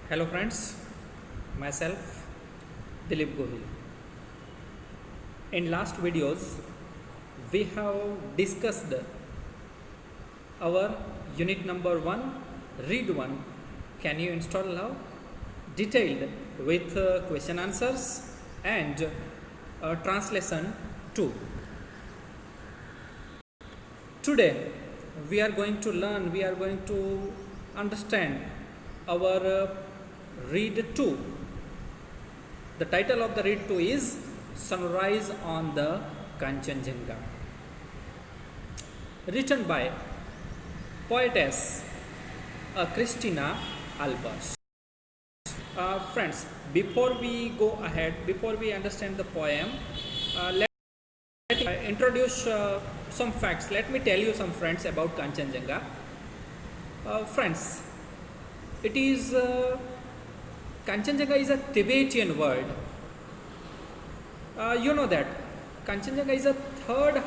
Hello friends, myself Dilip Gohil. In last videos, we have discussed our unit number 1, read 1, can you install now? Detailed with question answers and translation 2. Today, we are going to understand our read 2. The title of the read 2 is Sunrise on the Kanchenjunga, written by poetess Christina Albers. Friends, before we go ahead, before we understand the poem, let me introduce some facts. Let me tell you some friends about Kanchenjunga. Friends, it is Kanchenjunga is a Tibetan word. You know that Kanchenjunga is the third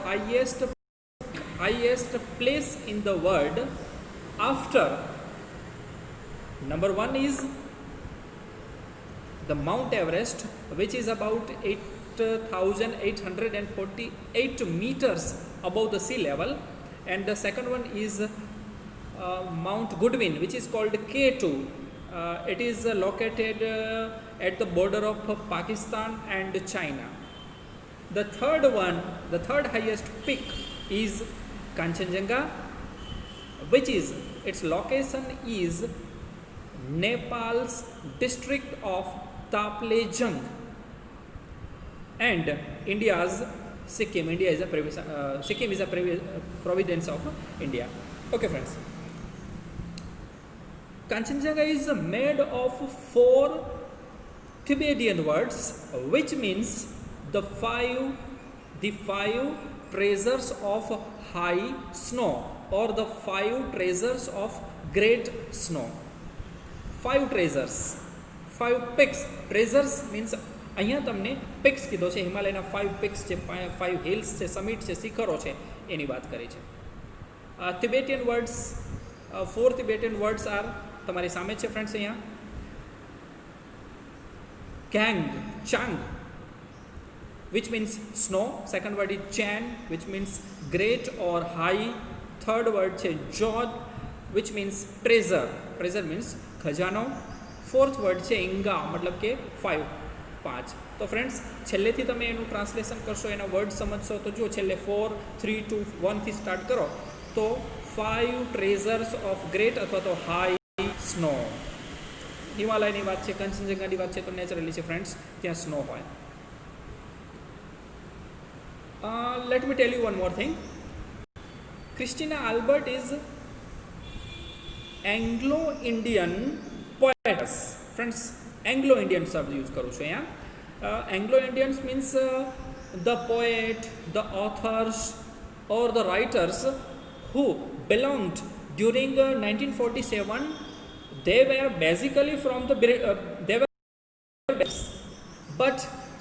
highest place in the world after number 1 is the Mount Everest, which is about 8,848 meters above the sea level, and the second one is Mount Goodwin, which is called K2. It is located at the border of Pakistan and China. The third highest peak is Kanchenjunga, which is its location is Nepal's district of Taplejung and India's Sikkim. Sikkim is a province of India. Okay, friends. Kanchenjunga is made of 4 Tibetan words, which means the five treasures of high snow or the 5 treasures of great snow. 5 treasures, 5 peaks. Treasures means અહીંયા તમને picks કીધો છે, હિમાલયના 5 picks છે, 5 hills છે, summit છે, શિખરો છે, એની વાત કરી છે. Tibetan words, 4 Tibetan words R તમારી સામે છે ફ્રેન્ડ્સ અહીંયા. Kang, Chang, which means snow. Second word is Chan, which means great or high. Third word છે Jod, which means treasure. Treasure means ખજાનો. Fourth word છે Inga, મતલબ કે 5. તો ફ્રેન્ડ્સ છેલ્લેથી તમે એનું ટ્રાન્સલેશન કરશો, એના વર્ડ સમજશો તો જુઓ છેલ્લે 4, 3, 2, 1 થી સ્ટાર્ટ કરો તો 5 ટ્રેઝર્સ ઓફ ગ્રેટ અથવા તો હાઈ સ્નો. હિમાલયની વાત છે, કંચનજંગાની વાત છે તો નેચરલી છે ફ્રેન્ડ્સ ત્યાં સ્નો હોય. Let me tell you one more thing. Christina Albert is Anglo-Indian poetess. Friends, Anglo-Indian શબ્દ યુઝ કરું છું અહીંયા. Anglo-Indians means the poet, the authors or the writers who belonged during 1947. They were basically from the but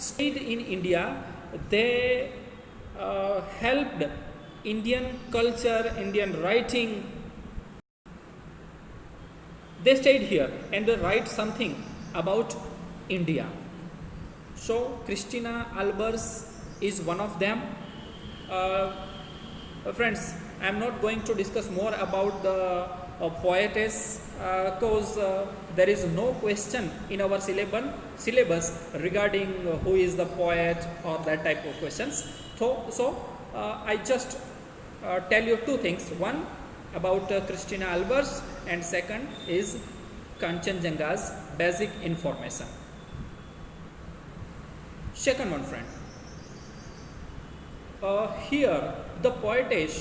stayed in India. They helped Indian culture, Indian writing. They stayed here and they write something about India. So Christina Albers is one of them. Friends, I am not going to discuss more about the poetess because there is no question in our syllabus regarding who is the poet or that type of questions. So I just tell you 2 things. One about Christina Albers and second is Kanchenjunga's basic information. Second one, friend. Here the poetess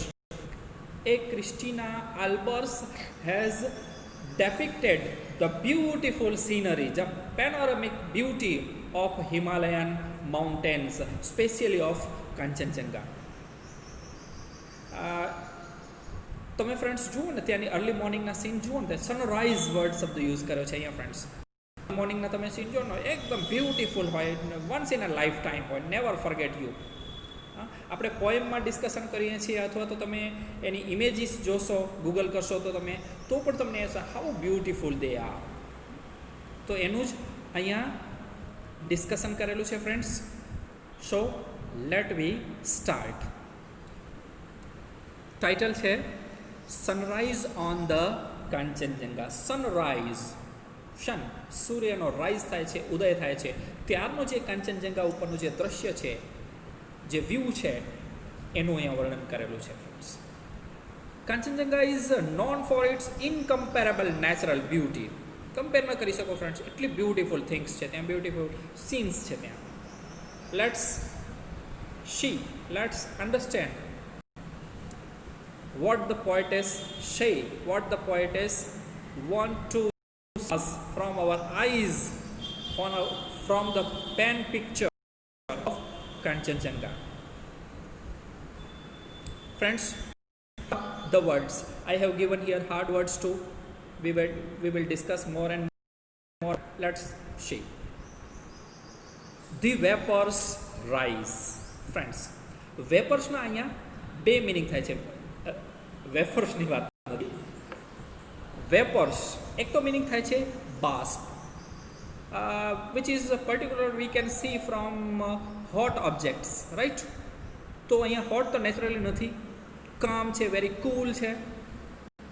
Christina Albers has depicted the beautiful scenery, the panoramic beauty of Himalayan mountains, especially of Kanchenjunga. તમે friends જુઓ ને ત્યાંની early મોર્નિંગના scene જુઓ ને, sunrise word શબ્દ use કર્યો છે અહીંયા ફ્રેન્ડ્સ. મોર્નિંગના તમે સીન જુઓ ને એકદમ બ્યુટીફુલ હોય, once in a life time હોય, નેવર ફોરગેટ યુ. આપણે પોએમમાં ડિસ્કશન કરીએ છીએ અથવા તો તમે એની ઇમેજીસ જોશો, ગૂગલ કરશો તો તમે તો પણ તમને હાઉ બ્યુટીફુલ દે આર. તો એનું જ અહીંયા ડિસ્કશન કરેલું છે friends. So let we start. Title છે sunrise on the Kanchenjunga. Sunrise, સૂર્યનો રાઈઝ થાય છે, ઉદય થાય છે, ત્યારનો જે કાંચનજંગા ઉપરનું જે દ્રશ્ય છે, જે વ્યૂ છે, એનું અહીંયા વર્ણન કરેલું છે friends. Kanchenjunga is known for its incomparable natural beauty. Compare ન કરી શકો ફ્રેન્ડ્સ, એટલી બ્યુટીફુલ થિંગ્સ છે ત્યાં, બ્યુટીફુલ સીન્સ છે ત્યાં. Let's understand what the poetess say, what the poetess want to us from our eyes, from the pen picture of Kanchenjunga. Friends, the words I have given here, hard words too. We will discuss more and more. Let's see. The vapors rise. Friends, vapors ના અહીંયા બે meaning થાય છે. વેફર્સની વાત નથી. Vapours એક તો meaning થાય છે બાષ્પ, which is particular we can see from hot objects, right. તો અહીંયા હોટ તો નેચરલી નથી, કામ છે, વેરી કૂલ છે.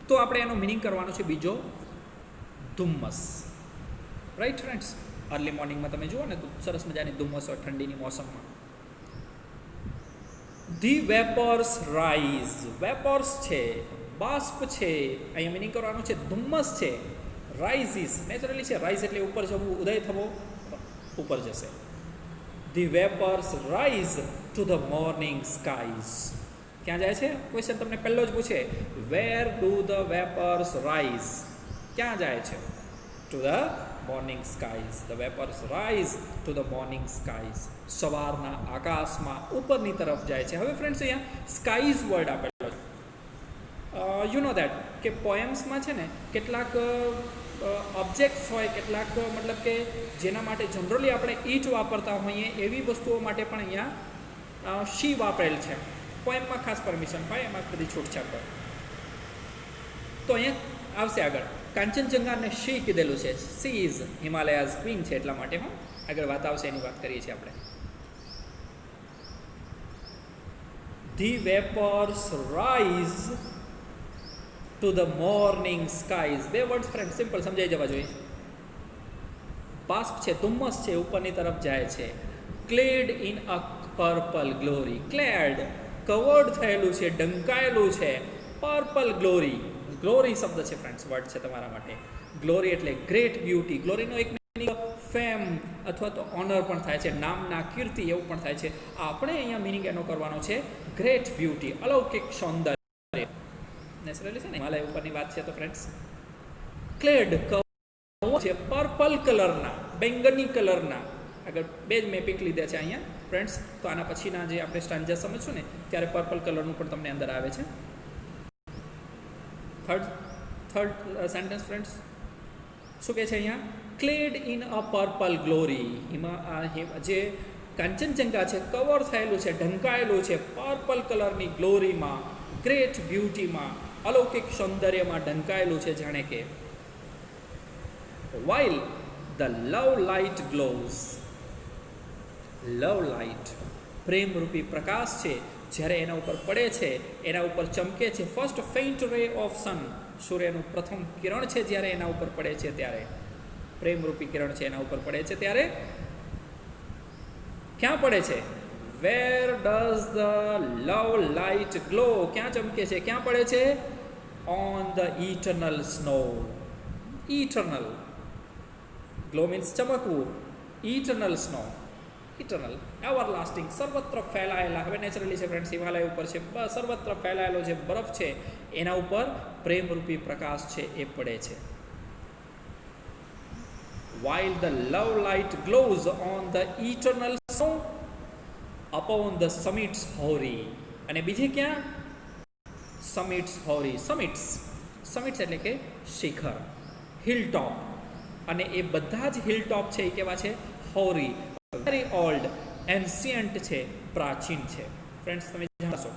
તો આપણે એનો મિનિંગ કરવાનો છે બીજો, ધુમ્મસ, રાઈટ ફ્રેન્ડ્સ. અર્લી મોર્નિંગમાં તમે જુઓ ને તો સરસ મજાની ધુમ્મસ હોય ઠંડીની મોસમમાં. ધી વેપર્સ રાઈઝ, વેપર્સ છે, બાષ્પ છે, અહીંયા મિનિંગ કરવાનો છે ધુમ્મસ છે. રાઇઝિસ નેચરલી છે, રાઇઝ એટલે ઉપર જવું, ઉદય થવો, ઉપર જશે. The vapours rise to the morning skies. ક્યાં જાય છે? ક્વેશ્ચન તમને પહેલો જ પૂછે, where do the vapours rise? ક્યાં જાય છે? To the morning skies. The vapours rise to the morning skies. સવારના આકાશમાં ઉપરની તરફ જાય છે. હવે ફ્રેન્ડ્સ અહીંયા સ્કાઈઝ વર્ડ આપેલો છે. યુ નો દેટ કે પોએમ્સમાં છે ને કેટલાક ઓબ્જેક્ટ્સ હોય, કેટલાક મતલબ કે જેના માટે જનરલી આપણે ઈટ વાપરતા હોઈએ એવી વસ્તુઓ માટે પણ અહીંયા શી વાપરેલ છે. પોએમમાં ખાસ પરમિશન હોય, એમાં બધી છૂટછાટ હોય. તો અહીંયા આવશે આગળ કાંચનજંગાને શી કીધેલું છે. સી ઇઝ હિમાલયાઝ ક્વીન છે, એટલા માટે આગળ વાત આવશે, એની વાત કરીએ છીએ આપણે. The vapours rise to the morning skies. બે વર્ડ ફ્રેન્ડ સિમ્પલ સમજાઈ જવા જોઈએ. બાષ્પ છે, ધુમ્મસ છે, ઉપરની તરફ જાય છે. Clad in a purple glory. Clad covered થયેલું છે, ઢંકાયેલું છે. પર્પલ ગ્લોરી, ગ્લોરી શબ્દ છે ફ્રેન્ડ્સ, વર્ડ છે તમારા માટે. ગ્લોરી એટલે ગ્રેટ બ્યુટી. ગ્લોરીનો એક મિનિંગ ફેમ અથવા તો ઓનર પણ થાય છે, નામના, કીર્તિ એવું પણ થાય છે. આપણે અહીંયા મિનિંગ એનો કરવાનો છે ગ્રેટ બ્યુટી, અલૌકિક સૌંદર્ય. નેચરલી છે ને હિમાલય ઉપરની વાત છે. તો ફ્રેન્ડ્સ ક્લેડ છે પર્પલ કલરના, બેંગની કલરના. આગળ બે જ મેં પિક લીધા છે અહીંયા ફ્રેન્ડ્સ. તો આના પછીના જે આપણે સ્ટાન્જા સમજશું ને ત્યારે પર્પલ કલરનું પણ તમને અંદર આવે છે. થર્ડ સેન્ટેન્સ ફ્રેન્ડ્સ શું કહે છે અહીંયા? Clad in a purple glory. જે કાંચનજંગા છે કવર થયેલું છે, ઢંકાયેલું છે પર્પલ કલરની ગ્લોરીમાં, ગ્રેટ બ્યુટીમાં, અલૌકિક સૌંદર્યમાં ઢંકાયેલું છે જાણે કે. while the love light glows. Love light પ્રેમરૂપી પ્રકાશ છે, જ્યારે એના ઉપર પડે છે, એના ઉપર ચમકે છે. ફર્સ્ટ ફેઇન્ટ રે ઓફ સન. સૂર્યનું પ્રથમ કિરણ છે જ્યારે એના ઉપર પડે છે ત્યારે, પ્રેમરૂપી કિરણ છે એના ઉપર પડે છે ત્યારે ક્યાં પડે છે? Where does the love light glow? ક્યાં ચમકે છે, ક્યાં પડે છે? On the eternal snow. Eternal glow means ચમકવું, eternal snow, eternal everlasting, સર્વત્ર ફેલાયેલા. હવે નેચરલી છે ફ્રેન્ડ્સ, હિમાલય ઉપર છે, સર્વત્ર ફેલાયેલો જે બરફ છે એના ઉપર પ્રેમરૂપી પ્રકાશ છે એ પડે છે. while the love light glows on the eternal snow upon the summits hoary. અને બીજી ક્યાં? summits hoary. summits એટલે કે શિખર, હિલ ટોપ. અને એ બધા જ હિલ ટોપ છે એ કેવા છે? હોરી. વેરી ઓલ્ડ, એન્શિયન્ટ છે, પ્રાચીન છે. ફ્રેન્ડ્સ તમે જાણશો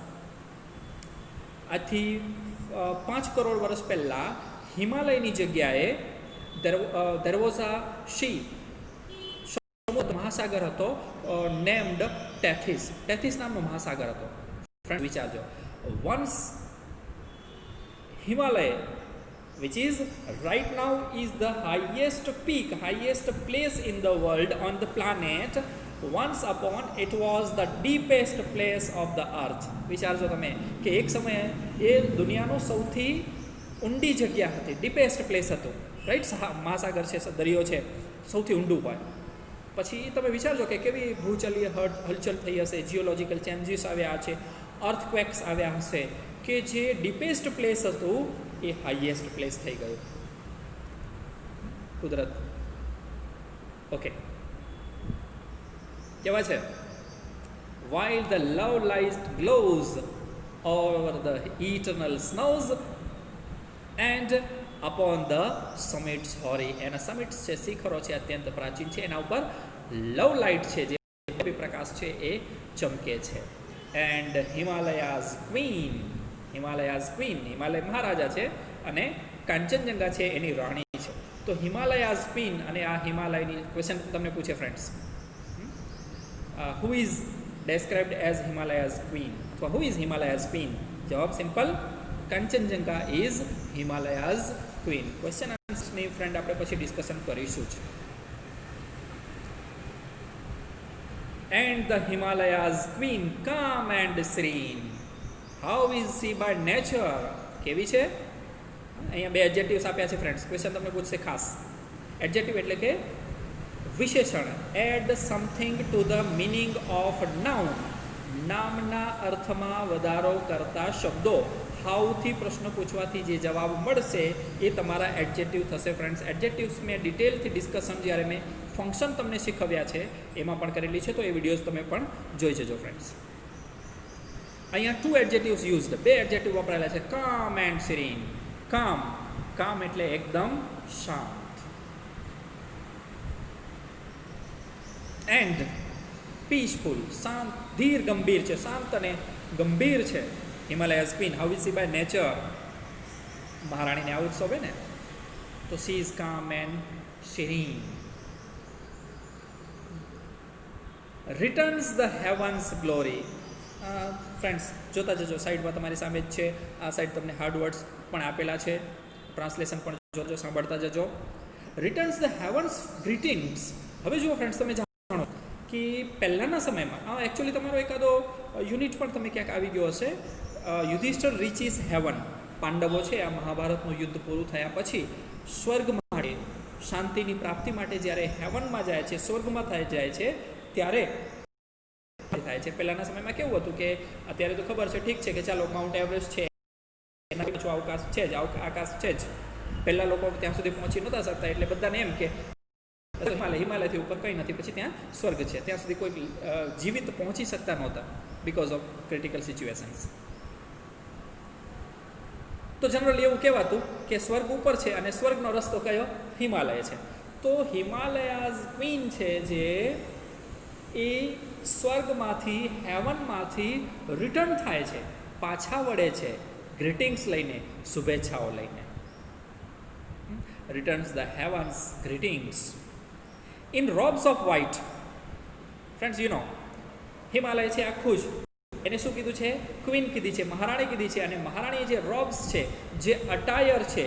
આજથી 5 કરોડ વર્ષ પહેલાં હિમાલયની જગ્યાએ there was a sea, સમુદ્ર મહાસાગર હતો, નેમ્ડ ટેથિસ. ટેથિસ નામનો મહાસાગર હતો. ફ્રેન્ડ વિચારજો, once Himalaya, which is right now is the highest peak, highest place in the world on the planet, once upon it was the deepest place of the earth. વિચારજો તમે કે એક સમયે એ દુનિયાનો સૌથી ઊંડી જગ્યા હતી, ડીપેસ્ટ પ્લેસ હતું, રાઈટ. મહાસાગર છે, દરિયો છે, સૌથી ઊંડું હોય. પછી તમે વિચારજો કે કેવી ભૂચલીય હલચલ થઈ હશે, જીઓલોજિકલ ચેન્જીસ આવ્યા છે, અર્થક્વેક્સ આવ્યા હશે, કે જે ડીપેસ્ટ પ્લેસ હતું એ હાઈએસ્ટ પ્લેસ થઈ ગયું. કુદરત. ઓકે, કેવા છે? while the love light glows over the eternal snows and upon the summits hoary. એના સમિટ્સ છે, શિખરો છે, અત્યંત પ્રાચીન છે, એના ઉપર લવ લાઇટ છે, જે પ્રકાશ છે એ ચમકે છે. And Himalaya's queen, Himalaya's queen, Himalaya મહારાજા છે અને કાંચનજંગા છે એની રાણી છે. તો હિમાલયાઝ ક્વીન અને આ હિમાલયની ક્વેશ્ચન તમને પૂછે friends, who is described as Himalaya's queen? અથવા who is Himalaya's queen? જવાબ simple, Kanchenjunga is Himalaya's queen. Question આન્સરની ફ્રેન્ડ આપણે પછી ડિસ્કશન કરીશું જ. And the Himalaya's queen calm and serene. How is she by nature? કેવી છે? અહીંયા બે એડજેક્ટિવ્સ આપ્યા છે ફ્રેન્ડ્સ. ક્વેશ્ચન તમને પૂછશે ખાસ. એડજેક્ટિવ એટલે કે વિશેષણ. Add something to the meaning of noun. નામના અર્થમાં વધારો કરતા શબ્દો. હાઉથી પ્રશ્ન પૂછવાથી જે જવાબ મળશે એ તમારા એડજેક્ટિવ થશે ફ્રેન્ડ્સ. એડજેક્ટિવ્સ મેં ડિટેલથી ડિસ્કશન જ્યારે મેં ફંક્શન તમને શીખવ્યા છે એમાં પણ કરેલી છે, તો એ વિડીયોઝ તમે પણ જોઈ જજો ફ્રેન્ડ્સ. અહીંયા 2 એડજેક્ટિવ્સ યુઝડ, 2 એડજેક્ટિવ વપરાયેલા છે, કામ એન્ડ સિરીન. કામ, કામ એટલે એકદમ શાંત. એન્ડ પીસફુલ, શાંત, ધીર ગંભીર છે, શાંત અને ગંભીર છે. Himalaya's queen, how is she by nature? મહારાણીને આવું જ શોભે ને, તો she is calm and serene. Returns the heaven's glory. Friends જોતા જજો, સાઈડમાં તમારી સામે જ છે, આ સાઈડ તમને હાર્ડ વર્ડ્સ પણ આપેલા છે, ટ્રાન્સલેશન પણ જોજો, સાંભળતા જજો. Returns the heaven's greetings. હવે જુઓ ફ્રેન્ડ્સ, તમે જાણો કે પહેલાંના સમયમાં આ એકચ્યુઅલી તમારો એકાદો યુનિટ પણ તમે ક્યાંક આવી ગયો હશે. યુધિષ્ઠિર રીચીસ હેવન. પાંડવો છે આ મહાભારતનું યુદ્ધ પૂરું થયા પછી સ્વર્ગ માટે શાંતિની પ્રાપ્તિ માટે જ્યારે હેવનમાં જાય છે, સ્વર્ગમાં જાય છે, ત્યારે થાય છે. પહેલાંના સમયમાં કેવું હતું કે અત્યારે તો ખબર છે, ઠીક છે કે ચાલો માઉન્ટ એવરેસ્ટ છે, એના પાછું અવકાશ છે જ, આકાશ છે જ. પહેલાં લોકો ત્યાં સુધી પહોંચી નહોતા શકતા, એટલે બધાને એમ કે હિમાલયથી ઉપર કંઈ નથી, પછી ત્યાં સ્વર્ગ છે, ત્યાં સુધી કોઈ જીવિત પહોંચી શકતા નહોતા બિકોઝ ઓફ ક્રિટિકલ સિચ્યુએશન્સ. તો જનરલી એવું કહેવાતું કે સ્વર્ગ ઉપર છે અને સ્વર્ગનો રસ્તો કયો? હિમાલય છે. તો હિમાલયાઝ ક્વીન છે જે એ સ્વર્ગમાંથી, હેવનમાંથી રિટર્ન થાય છે, પાછા વળે છે, ગ્રીટિંગ્સ લઈને, શુભેચ્છાઓ લઈને. Returns the heaven's greetings in robes of white. Friends you know, Himalaya છે આખું જ, એને શું કીધું છે? ક્વીન કીધી છે, મહારાણી કીધી છે. અને મહારાણી જે રોબ્સ છે, જે અટાયર છે,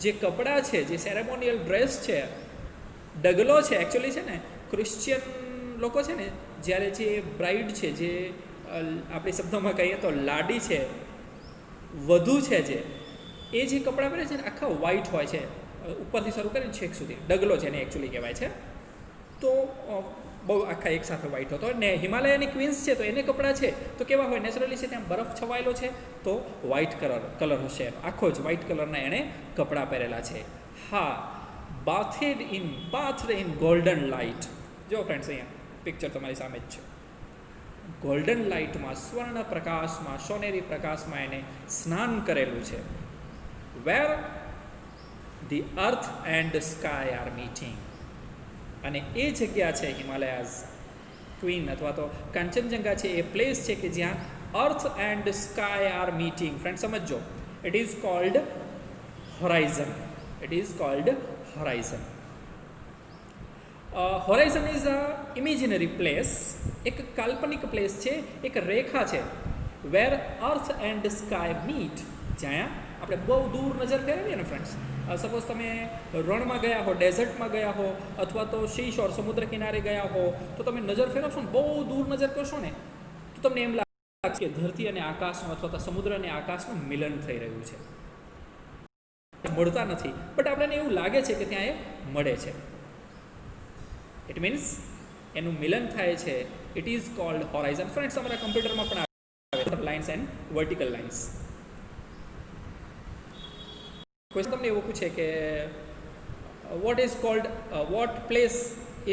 જે કપડાં છે, જે સેરેમોનિયલ ડ્રેસ છે, ડગલો છે. એકચ્યુઅલી છે ને ક્રિશ્ચિયન લોકો છે ને, જ્યારે જે બ્રાઇડ છે, જે આપણી શબ્દોમાં કહીએ તો લાડી છે, વધુ છે, જે એ જે કપડાં પહેરે છે ને આખા વ્હાઇટ હોય છે, ઉપરથી શરૂ કરીને છેક સુધી. ડગલો છે એને એકચ્યુઅલી કહેવાય છે. તો બહુ આખા એક સાથે વ્હાઇટ હતો. ને હિમાલયની ક્વીન્સ છે તો એને કપડાં છે તો કેવા હોય? નેચરલી છે ત્યાં બરફ છવાયેલો છે તો વ્હાઇટ કલર હશે, આખો જ વ્હાઇટ કલરના એણે કપડાં પહેરેલા છે. હા, bathed in golden light. જો ફ્રેન્ડ્સ અહીંયા પિક્ચર તમારી સામે જ છે. ગોલ્ડન લાઇટમાં, સ્વર્ણ પ્રકાશમાં, સોનેરી પ્રકાશમાં એને સ્નાન કરેલું છે. Where the earth and sky are meeting. અને એ જગ્યા છે હિમાલયાઝ ક્વીન અથવા તો કાંચનજંગા છે, એ પ્લેસ છે કે જ્યાં earth and sky are meeting. Friend સમજો, it is called horizon. It is called horizon. Horizon is a imaginary place. એક કાલ્પનિક પ્લેસ છે, એક રેખા છે, where earth and sky meet. જ્યાં આપણે બહુ દૂર નજર ફેરવીએ ને ફ્રેન્ડ્સ, સપોઝ તમે રણમાં ગયા હો, ડેઝર્ટમાં ગયા હો, અથવા તો સી શોર સમુદ્ર કિનારે ગયા હો, તો તમે નજર ફેરવશો ને, બહુ દૂર નજર કરશો ને, તો તમને એમ લાગે કે ધરતી અને આકાશનું અથવા તો સમુદ્ર અને આકાશનું મિલન થઈ રહ્યું છે. મળતા નથી, બટ આપણને એવું લાગે છે કે ત્યાં એ મળે છે. ઇટ મીન્સ એનું મિલન થાય છે. It is called horizon. Friends, તમારા કમ્પ્યુટરમાં પણ આવે lines and vertical lines. Question તમને એવું પૂછે કે what place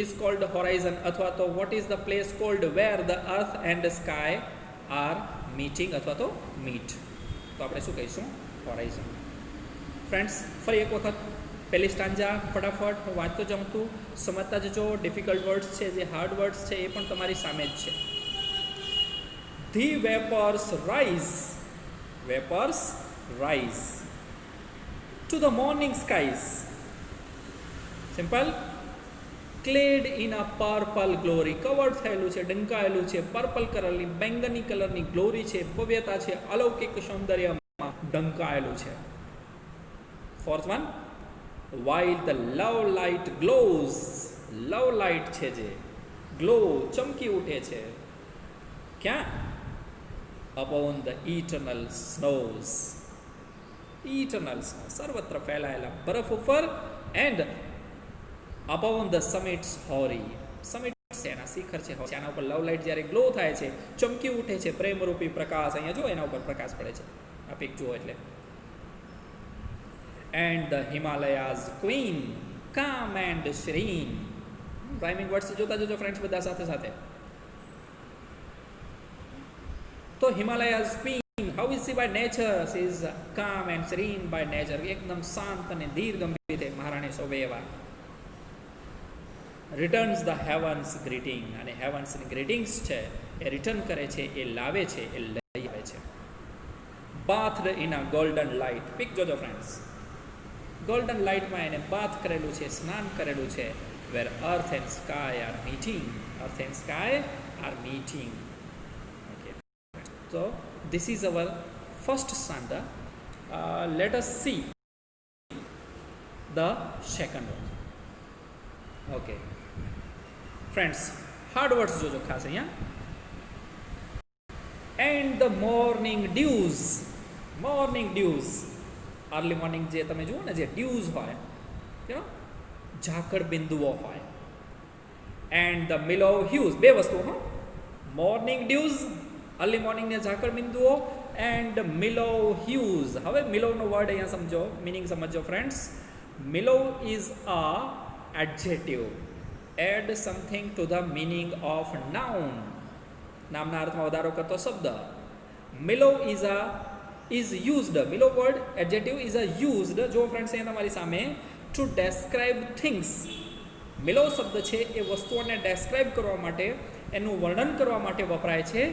is called horizon, અથવા તો what is the place called where the earth and sky are meeting અથવા તો મીટ, તો આપણે શું કહીશું? હોરાઇઝન. ફ્રેન્ડ્સ, ફરી એક વખત પહેલી સ્ટાન્જા ફટાફટ હું વાંચતો જાઉં છું, સમજતા જજો. ડિફિકલ્ટ વર્ડ્સ છે, જે હાર્ડ વર્ડ્સ છે, એ પણ તમારી સામે જ છે. The vapours rise to the morning skies. Simple. Clad in a purple glory. Covered થયેલું છે, ઢંકાયેલું છે, પર્પલ કલરની, બેંગની કલરની ગ્લોરી છે, ભવ્યતા છે, અલૌકિક સૌંદર્યમાં ઢંકાયેલું છે. Fourth one, while the love light glows. Love light છે જે ગ્લો, ચમકી ઉઠે છે. ક્યાં? upon the eternal snows. Eternal snow, સર્વત્ર ફેલાયેલા બરફ ઉપર. And upon the summits hoary. Summit છે એના શિખર છે, એના ઉપર લવ લાઇટ જ્યારે ગ્લો થાય છે, ચમકી ઉઠે છે, પ્રેમરૂપી પ્રકાશ. અહીંયા જો એના ઉપર પ્રકાશ પડે છે, આ પિક જુઓ એટલે. And the Himalaya's queen calm and serene. Rhyming words જોતા જજો ફ્રેન્ડ્સ બધા સાથે સાથે. તો Himalaya's queen, how is she by nature? She is calm and serene by nature. એકદમ શાંત અને ધીર ગંભીર છે, મહારાણી શોભે એવા. Returns the heavens greeting. અને heavens ની greetings છે એ રિટર્ન કરે છે, એ લાવે છે, એ લઈ આવે છે. Bathed in a golden light. Pic જોજો ફ્રેન્ડ્સ, ગોલ્ડન લાઇટમાં એને બાથ કરેલું છે, સ્નાન કરેલું છે. where earth and sky are meeting. Earth and sky are meeting. Okay. So this is our first stanza. Let us see the second one. Okay. Friends, hard words જોજો ખાસ અહીંયા. And the morning dews. Morning dews. Early morning જે તમે જુઓ ને, જે dews હોય, you know, ઝાકળ બિંદુઓ હોય. And the mellow hues. બે વસ્તુઓ, હા. Morning dews, અર્લી મોર્નિંગને ઝાકળ બિંદુઓ, એન્ડ મિલો હ્યુઝ. હવે મિલોનો વર્ડ અહીંયા સમજો, મિનિંગ સમજો friends. Mellow is a adjective. Add something to the meaning of noun. નામના અર્થમાં વધારો કરતો શબ્દ. Mellow is used. Mellow word adjective is a used. જો ફ્રેન્ડ્સ અહીંયા તમારી સામે, ટુ ડેસ્ક્રાઇબ થિંગ્સ. મિલો શબ્દ છે એ વસ્તુઓને ડેસ્ક્રાઇબ કરવા માટે, એનું વર્ણન કરવા માટે વપરાય છે.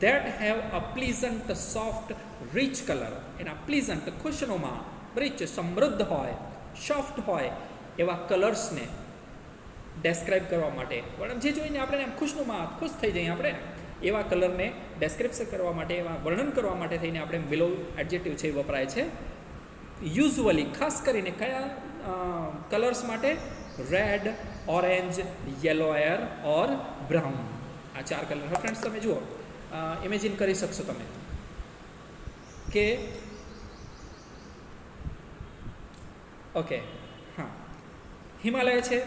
that have a pleasant, soft, rich color. એના પ્લીઝન્ટ, ખુશનુમા, રિચ, સમૃદ્ધ હોય, સોફ્ટ હોય એવા કલર્સને ડેસ્ક્રાઇબ કરવા માટે, જે જોઈને આપણે એમ ખુશનુમા, ખુશ થઈ જઈએ આપણે, એવા કલરને ડેસ્ક્રિપ્શન કરવા માટે, એવા વર્ણન કરવા માટે થઈને આપણે મિલો એડજેક્ટિવ છે એ વપરાય છે. યુઝ્યુઅલી ખાસ કરીને કયા કલર્સ માટે? Red, orange, યલોયર or brown. આ ચાર કલર. હવે ફ્રેન્ડ્સ તમે જુઓ, ઇમેજિન કરી શકશો તમે કે ઓકે, હા, હિમાલય છે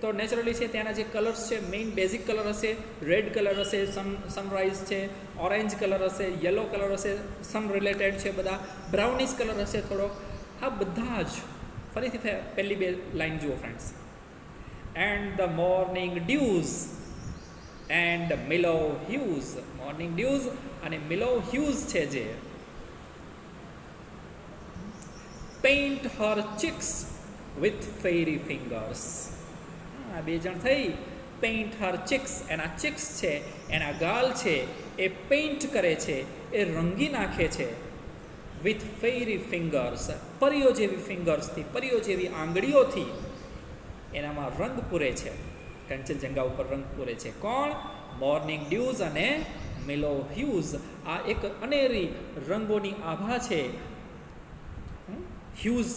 તો નેચરલી છે ત્યાંના જે કલર્સ છે, મેઇન બેઝિક કલર હશે, રેડ કલર હશે, સનરાઈઝ છે, ઓરેન્જ કલર હશે, યલો કલર હશે, સન રિલેટેડ છે બધા, બ્રાઉનિશ કલર હશે થોડો. આ બધા જ ફરીથી પહેલી બે લાઈન જુઓ friends. And the morning dews and mellow hues. Morning dews અને મિલો હ્યુઝ છે જે paint her cheeks with fairy fingers. આ બે જણ થઈ પેઇન્ટ હર ચીક્સ. એના ચીક્સ છે, એના ગાલ છે એ પેઇન્ટ કરે છે, એ રંગી નાખે છે. વિથ ફેરી ફિંગર્સ, પરીઓ જેવી ફિંગર્સથી, પરીઓ જેવી આંગળીઓથી એનામાં રંગ પૂરે છે, કંચનજંગા ઉપર રંગ પૂરે છે. કોણ? મોર્નિંગ ડ્યુઝ અને મિલો હ્યુઝ. આ એક અનેરી રંગોની આભા છે. હ્યુઝ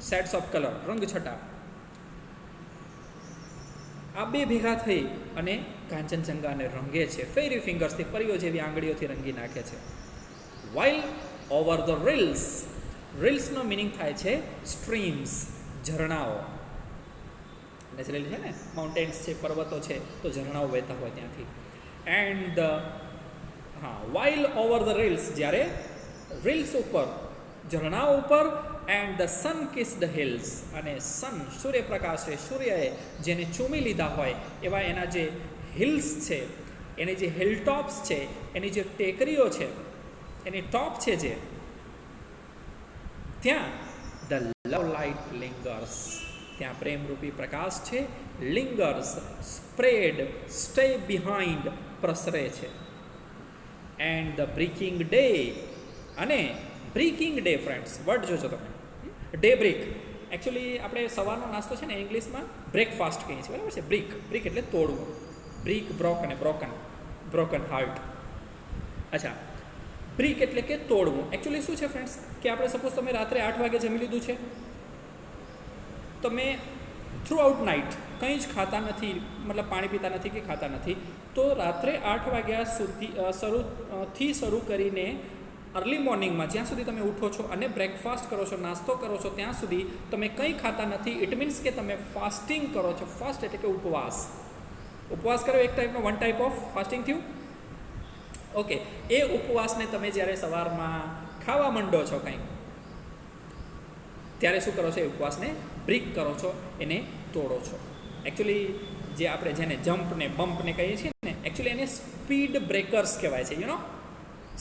સેટ્સ ઓફ કલર, રંગ છટા, આ બે ભેગા થઈ અને કાંચનજંગાને રંગે છે. ફેરી ફિંગર્સથી, પરીઓ જેવી આંગળીઓથી રંગી નાખે છે. વાઇલ ઓવર ધ રિલ્સ, રિલ્સનો મિનિંગ થાય છે સ્ટ્રીમ્સ, ઝરણાઓ. નેચરલી છે ને, માઉન્ટેન્સ છે, પર્વતો છે, તો ઝરણાઓ વહેતા હોય ત્યાંથી. And while over the reels, જ્યારે રિલ્સ ઉપર, ઝરણાઓ ઉપર, and the sun kissed hills, અને સન, સૂર્યપ્રકાશે, સૂર્યએ જેને ચૂમી લીધા હોય એવા એના જે હિલ્સ છે, એની જે હિલ ટોપ્સ છે, એની જે ટેકરીઓ છે, એની ટોપ છે જે, ત્યાં ધ લવ લાઇટ લિંગર્સ, ત્યાં પ્રેમરૂપી પ્રકાશ છે. લિંગર્સ, સ્પ્રેડ, સ્ટે બિહાઇન્ડ, પ્રસરે છે. એન્ડ ધ બ્રેકિંગ ડે, અને બ્રેકિંગ ડે, ફ્રેન્ડ્સ, વર્ડ જોજો તમે, ડે બ્રેક. એકચ્યુઅલી આપણે સવારનો નાસ્તો છે ને ઇંગ્લિશમાં બ્રેકફાસ્ટ કહીએ છીએ, બરાબર છે. બ્રેક, બ્રેક એટલે તોડવું. બ્રેક, બ્રોક અને બ્રોકન, બ્રોકન હાર્ટ. અચ્છા, બ્રેક એટલે કે તોડવું. એકચ્યુઅલી શું છે ફ્રેન્ડ્સ, કે આપણે સપોઝ તમે રાત્રે 8 વાગે જમી લીધું છે, તમે થ્રુ આઉટ નાઇટ કંઈ જ ખાતા નથી, મતલબ પાણી પીતા નથી કે ખાતા નથી, તો રાત્રે 8 વાગ્યા સુધી શરૂ કરીને અર્લી મોર્નિંગમાં જ્યાં સુધી તમે ઉઠો છો અને બ્રેકફાસ્ટ કરો છો, નાસ્તો કરો છો, ત્યાં સુધી તમે કંઈ ખાતા નથી. ઇટ મીન્સ કે તમે ફાસ્ટિંગ કરો છો. ફાસ્ટ એટલે કે ઉપવાસ. ઉપવાસ કરો, એક ટાઈપનો, વન ટાઈપ ઓફ ફાસ્ટિંગ થયું. ઓકે, એ ઉપવાસને તમે જ્યારે સવારમાં ખાવા માંડો છો કંઈક, ત્યારે શું કરો છો? એ ઉપવાસને બ્રેક કરો છો, એને તોડો છો. એકચ્યુઅલી જે આપણે જેને જમ્પ ને બમ્પ ને કહીએ છીએ ને, એકચ્યુઅલી એને સ્પીડ બ્રેકર્સ કહેવાય છે. યુ નો,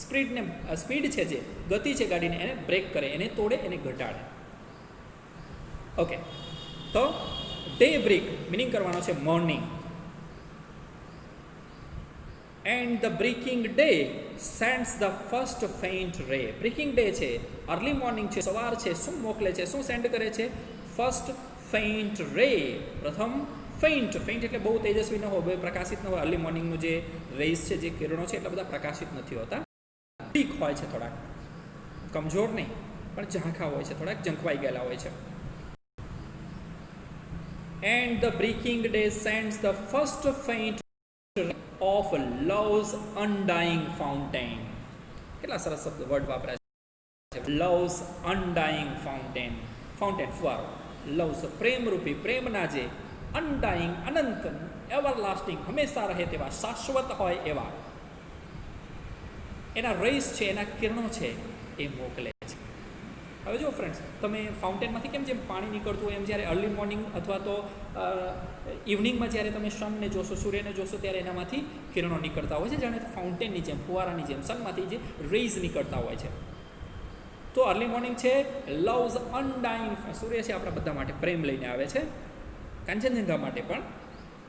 સ્પીડ છે, જે ગતિ છે ગાડીને, એને બ્રેક કરે, એને તોડે, એને ઘટાડે. ઓકે, તો ડે બ્રેક મિનિંગ કરવાનો છે morning. And the breaking day sends the first faint ray. Breaking day છે, અર્લી મોર્નિંગ છે, સવાર છે, શું મોકલે છે, શું સેન્ડ કરે છે? ફર્સ્ટ ફેઇન્ટ રે, પ્રથમ ફેઇન્ટ. ફેઇન્ટ એટલે બહુ તેજસ્વી ન હોય, બહુ પ્રકાશિત ન હોય. અર્લી મોર્નિંગનું જે રેઝ છે, જે કિરણો છે, એટલા બધા પ્રકાશિત નથી હોતા, ઠીક હોય છે, થોડાક કમજોર નહીં, પણ ઝાંખા હોય છે, થોડાક ઝંખવાઈ ગયેલા હોય છે. And the breaking day sends the first faint of love's undying fountain. કેટલા સરસ શબ્દ વર્ડ વાપર્યા છે. Love's undying fountain. ફાઉન્ટેન, ફુવારો. લવ્સ, પ્રેમરૂપી, પ્રેમના જે અનડાઇંગ, અનંત, એવરલાસ્ટિંગ, હંમેશા રહે તેવા, શાશ્વત હોય એવા એના રેસ છે, એના કિરણો છે, એ મોકલે છે. હવે જો ફ્રેન્ડ્સ, તમે ફાઉન્ટેનમાંથી કેમ જેમ પાણી નીકળતું હોય, એમ જ્યારે અર્લી મોર્નિંગ અથવા તો ઇવનિંગમાં જ્યારે તમે સનને જોશો, સૂર્યને જોશો, ત્યારે એનામાંથી કિરણો નીકળતા હોય છે, જાણે ફાઉન્ટેનની જેમ, ફુવારાની જેમ, સનમાંથી જે રેઝ નીકળતા હોય છે. તો અર્લી મોર્નિંગ છે, લવ્સ અનડાઇંગ. સૂર્ય છે આપણા બધા માટે પ્રેમ લઈને આવે છે, કાંચનજંગા માટે પણ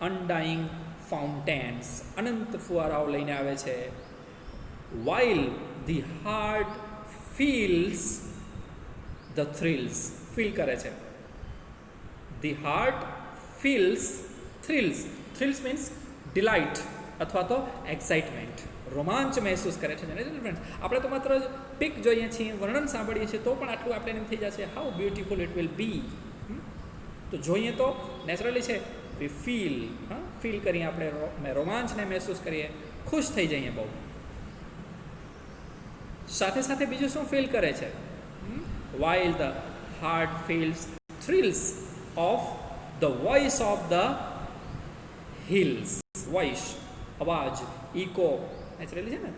અનડાઇંગ ફાઉન્ટેન્સ, અનંત ફુવારાઓ લઈને આવે છે. while the heart feels the thrills. Feel કરે છે. the heart feels thrills. thrills means delight અથવા તો એક્સાઇટમેન્ટ, રોમાંચ મહેસૂસ કરે છે. ફ્રેન્ડ્સ, આપણે તો માત્ર પિક જોઈએ છીએ, વર્ણન સાંભળીએ છીએ, તો પણ આટલું આપણે એમ થઈ જશે how beautiful it will be. તો જોઈએ તો નેચરલી છે, વી ફીલ કરીએ, આપણે રોમાંચને મહેસૂસ કરીએ, ખુશ થઈ જઈએ બહુ. સાથે સાથે બીજું શું ફીલ કરે છે? while the heart feels thrills of the voice of the hills. Voice, અવાજ, ઇકો. નેચરલી છે ને,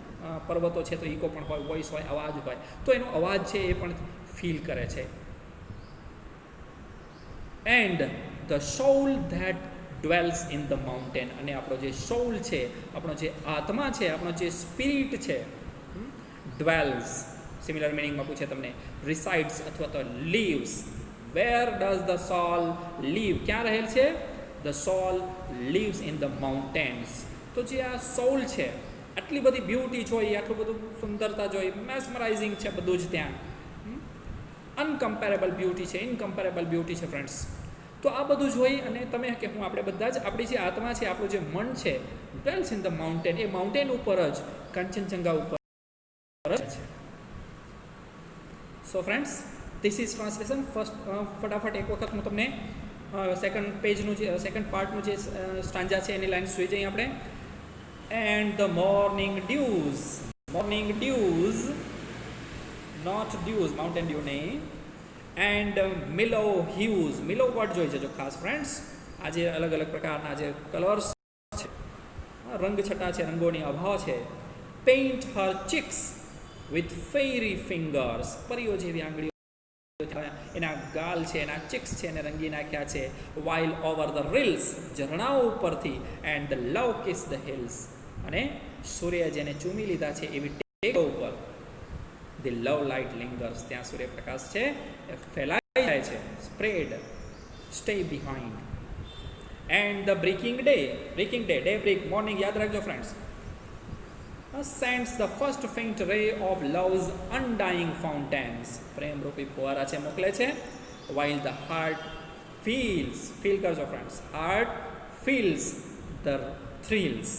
પર્વતો છે તો ઇકો પણ હોય, વોઇસ હોય, અવાજ હોય, તો એનો અવાજ છે એ પણ ફીલ કરે છે. And the soul that dwells in the mountain. અને આપણો જે સોul છે, આપણો જે આત્મા છે, આપણો જે સ્પિરિટ છે, dwells, સિમિલર મિનિંગમાં પૂછે તમને, resides અથવા તો lives. where does the soul live? ક્યાં રહેલ છે? the soul lives in the mountains. તો જે આ સોul છે, આટલી બધી બ્યુટી જોઈ, આટલું બધું સુંદરતા જોઈ, મેસ્મરાઇઝિંગ છે બધું જ ત્યાં, અનકમ્પેરેબલ બ્યુટી છે, ઇનકમ્પેરેબલ બ્યુટી છે ફ્રેન્ડ્સ. તો આ બધું જોઈ અને તમે કે હું આપણે બધા જ આપણી જે આત્મા છે, આપણું જે મન છે, dwells in the mountain, A mountain ઉપર જ, કાંચનજંગા ઉપર જ છે. So friends, this is translation. ફટાફટ એક વખત હું તમને સેકન્ડ પેજનું જે સેકન્ડ પાર્ટનું જે સ્ટાન્જા છે એની લાઇન્સ જોઈ જઈએ આપણે. And the morning dews, not dews mountain dew નહીં, and mellow hues, mellow word જોઈ જજો ખાસ ફ્રેન્ડ્સ. આ જે અલગ અલગ પ્રકારના જે કલર્સ છે, રંગછટા છે, રંગોની અભાવ છે. Paint her cheeks with fairy fingers, પરીઓ જેવી આંગળીઓ, એના ગાલ છે, એના ચીક્સ છે એને રંગી નાખ્યા છે. વાઇલ ઓવર ધ રિલ્સ, ઝરણાઓ ઉપરથી. And the love kiss the hills, અને સૂર્ય જેને ચૂમી લીધા છે એવી ટેકો ઉપર. ધી લવ લાઇટ લિંગર્સ, ત્યાં સૂર્યપ્રકાશ છે એ ફેલાઈ જાય છે. Spread, stay behind. And the breaking day, day break, morning યાદ રાખજો friends. sends the first faint ray of love's undying fountains, પ્રેમરૂપી ફુવારા છે મોકલે છે. while the heart feel કરજો ફ્રેન્ડ્સ, heart feels the thrills.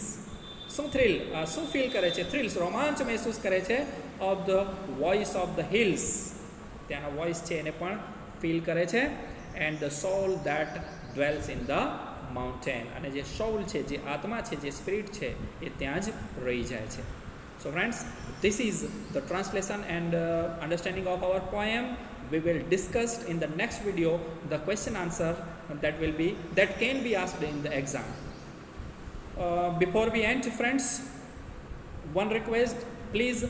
શું થ્રિલ, શું ફીલ કરે છે? થ્રિલ્સ, રોમાંચ મહેસૂસ કરે છે. of the voice of the hills, ત્યાંનો વોઇસ છે એને પણ ફીલ કરે છે. and the soul that dwells in the mountain, અને જે સોul છે, જે આત્મા છે, જે સ્પિરિટ છે, એ ત્યાં જ રહી જાય છે. So friends, this is the translation and understanding of our poem. We will discuss in the next video the question answer that can be asked in the exam. Before we end friends, one request, please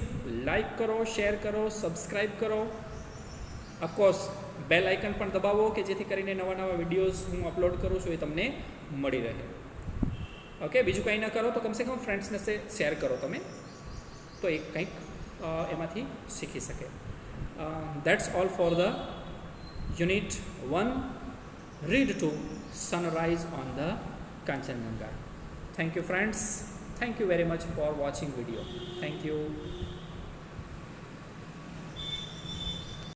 like કરો, share કરો, subscribe કરો. Of course bell icon પણ દબાવો કે જેથી કરીને નવા નવા વિડીયોઝ હું અપલોડ કરું છું એ તમને મળી રહે. ઓકે, બીજું કંઈ ન કરો તો કમસે કમ ફ્રેન્ડ્સને શેર કરો તમે, તો એ કંઈક એમાંથી શીખી શકે. That's all for the unit 1, read to sunrise on the Kanchenjunga. Thank you friends, thank you very much for watching video. Thank you.